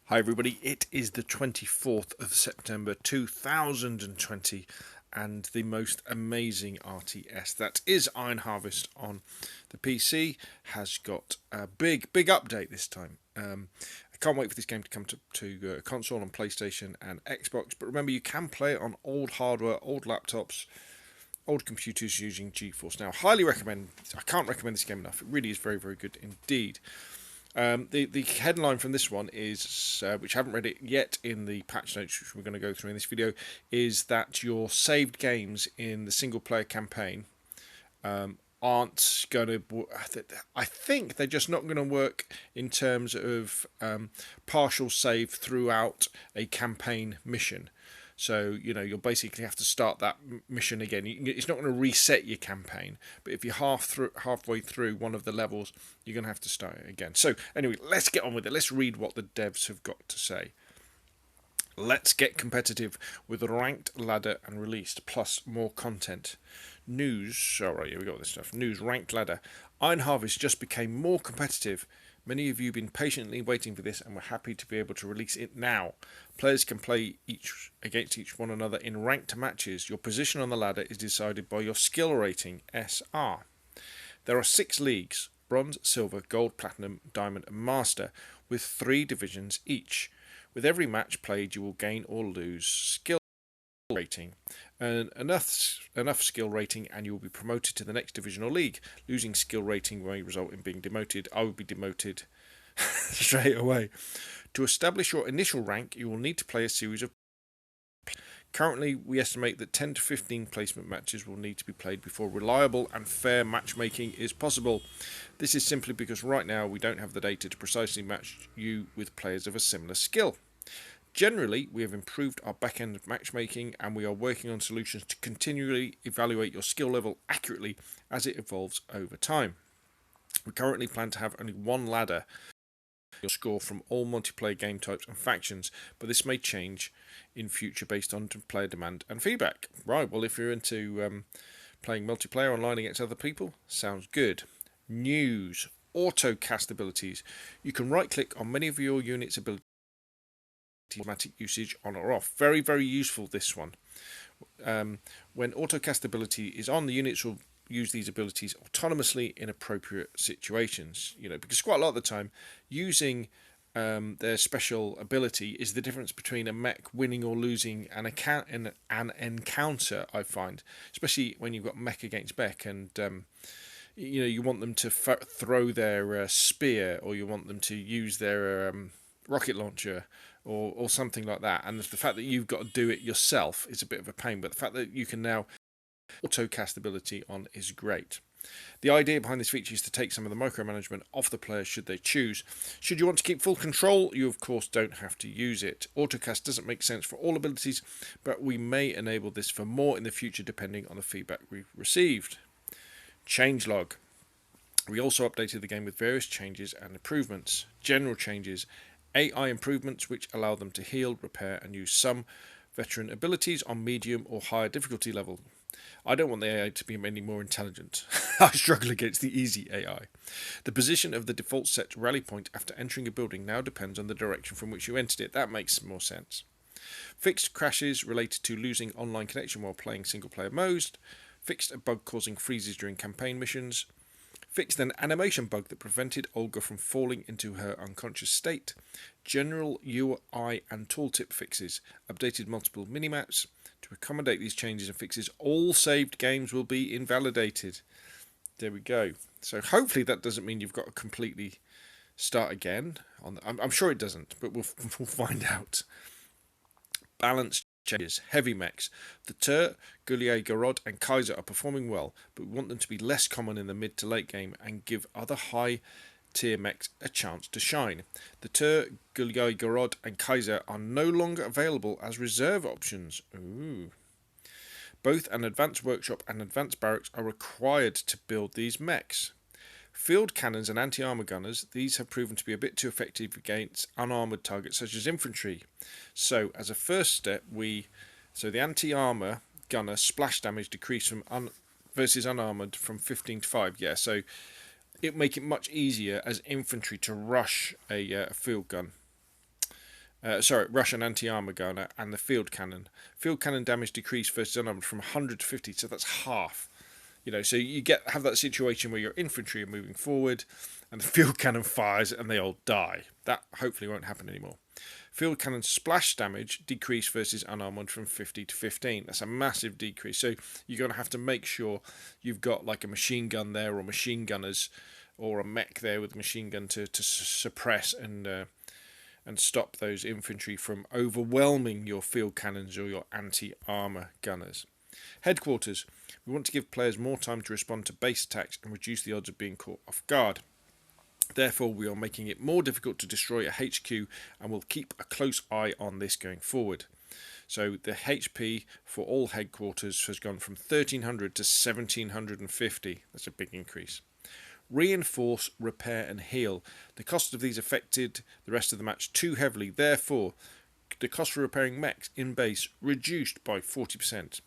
Hi everybody, it is the 24th of September 2020 and the most amazing RTS that is Iron Harvest on the PC has got a big update this time. I can't wait for this game to come to console on PlayStation and Xbox, but remember you can play it on old hardware, old laptops, old computers using GeForce. Now, highly recommend, I can't recommend this game enough, it really is very good indeed. The headline from this one is, which I haven't read it yet in the patch notes, which we're going to go through in this video, is that your saved games in the single player campaign aren't going to. I think they're just not going to work in terms of partial save throughout a campaign mission. So, you'll basically have to start that mission again. It's not going to reset your campaign, but if you're halfway through one of the levels, you're going to have to start it again. So, anyway, let's get on with it. Let's read what the devs have got to say. Let's get competitive with ranked, ladder, and released, plus more content. News, alright, here we got this stuff. News, ranked ladder. Iron Harvest just became more competitive. Many of you have been patiently waiting for this and we're happy to be able to release it now. Players can play against each one another in ranked matches. Your position on the ladder is decided by your skill rating, SR. There are 6 leagues, Bronze, Silver, Gold, Platinum, Diamond and Master, with 3 divisions each. With every match played you will gain or lose skill rating. Earn enough skill rating and you will be promoted to the next division or league. Losing skill rating may result in being demoted. I would be demoted straight away. To establish your initial rank, you will need to play a series of. Currently, we estimate that 10 to 15 placement matches will need to be played before reliable and fair matchmaking is possible. This is simply because right now we don't have the data to precisely match you with players of a similar skill. Generally, we have improved our back-end matchmaking and we are working on solutions to continually evaluate your skill level accurately as it evolves over time. We currently plan to have only one ladder your score from all multiplayer game types and factions, but this may change in future based on player demand and feedback. Right, well, if you're into playing multiplayer online against other people, sounds good. News, Autocast Abilities. You can right-click on many of your units' abilities, automatic usage on or off. Very useful, this one. When Autocast Ability is on, the units will use these abilities autonomously in appropriate situations, because quite a lot of the time using their special ability is the difference between a mech winning or losing an encounter, I find, especially when you've got mech against mech and you want them to throw their spear, or you want them to use their rocket launcher or something like that, and the fact that you've got to do it yourself is a bit of a pain, but the fact that you can now Autocast ability on is great. The idea behind this feature is to take some of the micromanagement off the player should they choose. Should you want to keep full control, you of course don't have to use it. Autocast doesn't make sense for all abilities, but we may enable this for more in the future depending on the feedback we've received. Changelog. We also updated the game with various changes and improvements. General changes. AI improvements which allow them to heal, repair and use some veteran abilities on medium or higher difficulty level. I don't want the AI to be any more intelligent. I struggle against the easy AI. The position of the default set rally point after entering a building now depends on the direction from which you entered it. That makes more sense. Fixed crashes related to losing online connection while playing single player mode. Fixed a bug causing freezes during campaign missions. Fixed an animation bug that prevented Olga from falling into her unconscious state. General UI and tooltip fixes. Updated multiple minimaps. To accommodate these changes and fixes, all saved games will be invalidated. There we go. So hopefully that doesn't mean you've got to completely start again. I'm sure it doesn't, but we'll find out. Balance changes. Heavy mechs. The Tur, Goulier, Garrod and Kaiser are performing well, but we want them to be less common in the mid to late game and give other high tier mechs a chance to shine. The Tur, Goulier, Garrod and Kaiser are no longer available as reserve options. Ooh. Both an advanced workshop and advanced barracks are required to build these mechs. Field cannons and anti-armor gunners, these have proven to be a bit too effective against unarmored targets such as infantry. So as a first step, the anti-armor gunner splash damage decreased from versus unarmored from 15 to 5. Yeah, so it make it much easier as infantry to rush a field gun. Russian anti-armor gunner, and the field cannon. Field cannon damage decreased versus unarmored from 100 to 50, so that's half. So you have that situation where your infantry are moving forward, and the field cannon fires, and they all die. That hopefully won't happen anymore. Field cannon splash damage decreased versus unarmored from 50 to 15. That's a massive decrease. So you're going to have to make sure you've got like a machine gun there, or machine gunners, or a mech there with a machine gun to suppress and stop those infantry from overwhelming your field cannons or your anti-armor gunners. Headquarters. We want to give players more time to respond to base attacks and reduce the odds of being caught off guard. Therefore, we are making it more difficult to destroy a HQ, and we'll keep a close eye on this going forward. So the HP for all headquarters has gone from 1300 to 1750. That's a big increase. Reinforce, repair and heal. The cost of these affected the rest of the match too heavily. Therefore, the cost for repairing mechs in base reduced by 40%.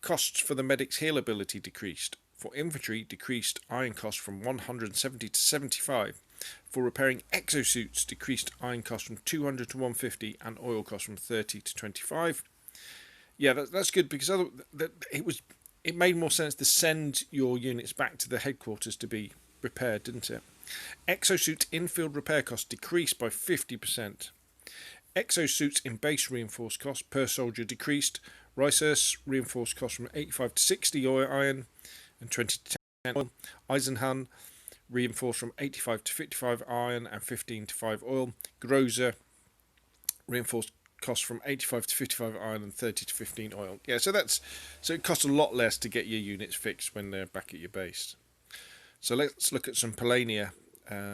Costs for the medic's heal ability decreased. For infantry, decreased iron cost from 170 to 75. For repairing exosuits, decreased iron cost from 200 to 150 and oil cost from 30 to 25. Yeah, that's good, because it made more sense to send your units back to the headquarters to be repaired, didn't it? Exosuit infield repair cost decreased by 50%. Exosuits in base reinforced cost per soldier decreased. Ricers reinforced cost from 85 to 60 iron and 20 to 10 oil. Eisenhahn reinforced from 85 to 55 iron and 15 to 5 oil. Grozer reinforced cost from 85 to 55 iron and 30 to 15 oil. Yeah, so it costs a lot less to get your units fixed when they're back at your base. So let's look at some Polania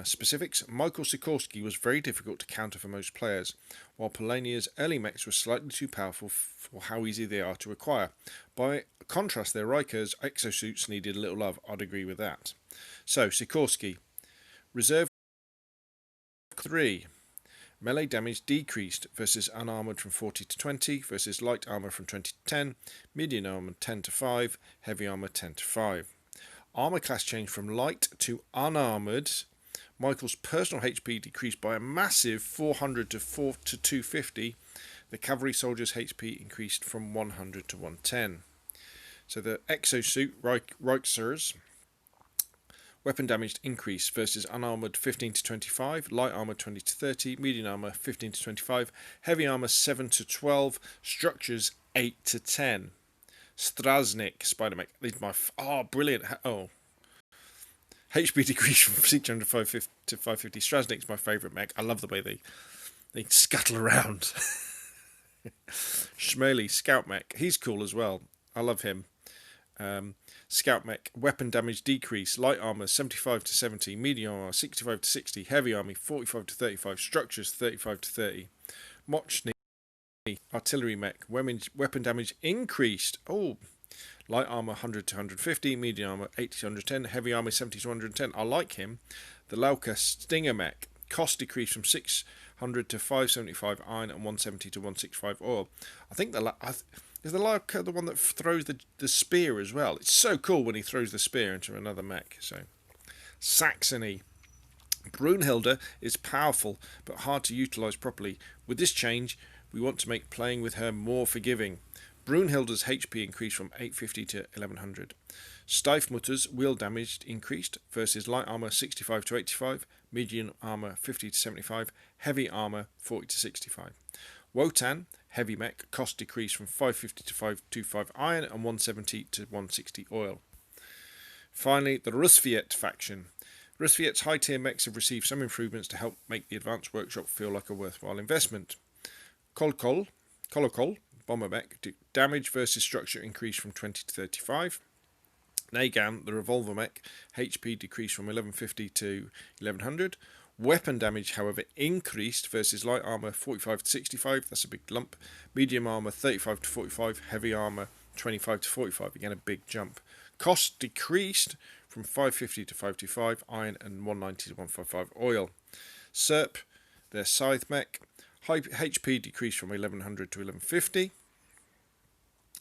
specifics. Michael Sikorsky was very difficult to counter for most players, while Polania's early mechs were slightly too powerful for how easy they are to acquire. By contrast, their Rikers exosuits needed a little love. I'd agree with that. So Sikorsky, reserve 3. Melee damage decreased versus unarmoured from 40 to 20, versus light armour from 20 to 10, medium armour 10 to 5, heavy armour 10 to 5. Armour class changed from light to unarmoured. Michael's personal HP decreased by a massive 400 to 250. The cavalry soldier's HP increased from 100 to 110. So the exosuit, Reichsers, weapon damage increased versus unarmoured 15 to 25, light armour 20 to 30, medium armour 15 to 25, heavy armour 7 to 12, structures 8 to 10. Strasnik Spider Mech. Brilliant. HP decreased from 600 to 550. Strasnik's my favourite mech. I love the way they scuttle around. Shmeli Scout Mech. He's cool as well. I love him. Scout Mech. Weapon damage decrease. Light armour 75 to 70. Medium armour 65 to 60. Heavy army 45 to 35. Structures 35 to 30. Mochny Artillery Mech. Weapon damage increased. Light armour 100 to 150, medium armour 80 to 110, heavy armour 70 to 110. I like him. The Lauka Stinger Mech. Cost decreased from 600 to 575 iron and 170 to 165 oil. I think is the Lauka the one that throws the spear as well? It's so cool when he throws the spear into another mech. So Saxony. Brunhilde is powerful but hard to utilise properly. With this change, we want to make playing with her more forgiving. Brunhilde's HP increased from 850 to 1100. Stiefmutter's wheel damage increased versus light armour 65 to 85, medium armour 50 to 75, heavy armour 40 to 65. Wotan, heavy mech, cost decreased from 550 to 525 iron and 170 to 160 oil. Finally, the Rusviet faction. Rusviet's high-tier mechs have received some improvements to help make the advanced workshop feel like a worthwhile investment. Kolokol, bomber mech, damage versus structure increased from 20 to 35. Nagant, the revolver mech, HP decreased from 1150 to 1100. Weapon damage, however, increased versus light armour 45 to 65. That's a big lump. Medium armour 35 to 45. Heavy armour 25 to 45. Again, a big jump. Cost decreased from 550 to 525. Iron and 190 to 155 oil. Serp, their scythe mech. HP decreased from 1100 to 1150.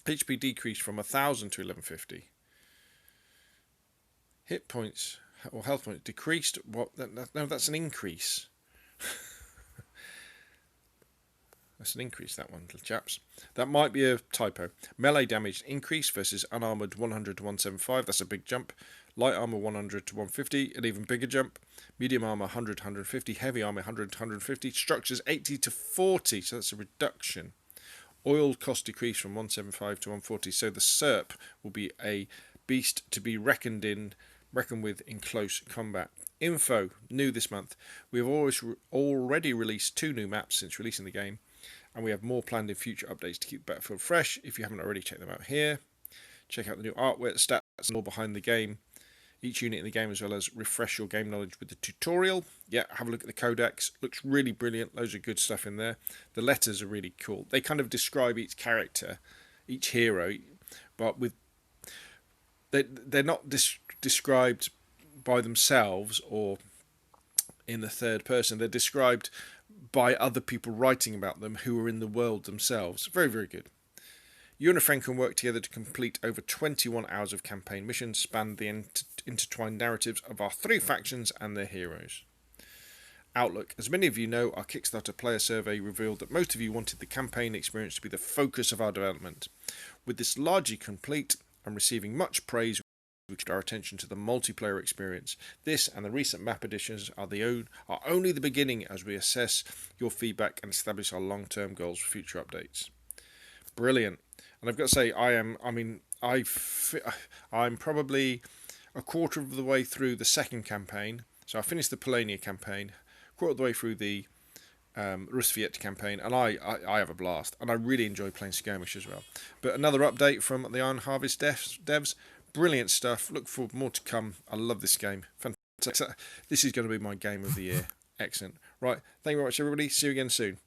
HP decreased from 1000 to 1150. Hit points or health points decreased. No, that's an increase. That's an increase, that one, little chaps. That might be a typo. Melee damage increase versus unarmoured 100 to 175. That's a big jump. Light armour 100 to 150, an even bigger jump. Medium armour 100 to 150. Heavy armour 100 to 150. Structures 80 to 40, so that's a reduction. Oil cost decrease from 175 to 140, so the SERP will be a beast to be reckoned with in close combat. Info, new this month. We have already released 2 new maps since releasing the game, and we have more planned in future updates to keep Battlefield fresh. If you haven't already, check them out here. Check out the new artwork, stats, and all behind the game. Each unit in the game, as well as refresh your game knowledge with the tutorial. Yeah, have a look at the codex. Looks really brilliant. Loads of good stuff in there. The letters are really cool. They kind of describe each character, each hero, but they're not described by themselves or in the third person. They're described by other people writing about them who are in the world themselves. Very, very good. You and a friend can work together to complete over 21 hours of campaign missions, span the intertwined narratives of our 3 factions and their heroes. Outlook. As many of you know, our Kickstarter player survey revealed that most of you wanted the campaign experience to be the focus of our development. With this largely complete and receiving much praise, we kept our attention to the multiplayer experience. This and the recent map additions are only the beginning as we assess your feedback and establish our long-term goals for future updates. Brilliant. And I've got to say, I'm probably a quarter of the way through the second campaign. So I finished the Polania campaign, quarter of the way through the Rusviet campaign, and I have a blast. And I really enjoy playing Skirmish as well. But another update from the Iron Harvest devs. Brilliant stuff. Look for more to come. I love this game. Fantastic. This is going to be my game of the year. Excellent. Right. Thank you very much, everybody. See you again soon.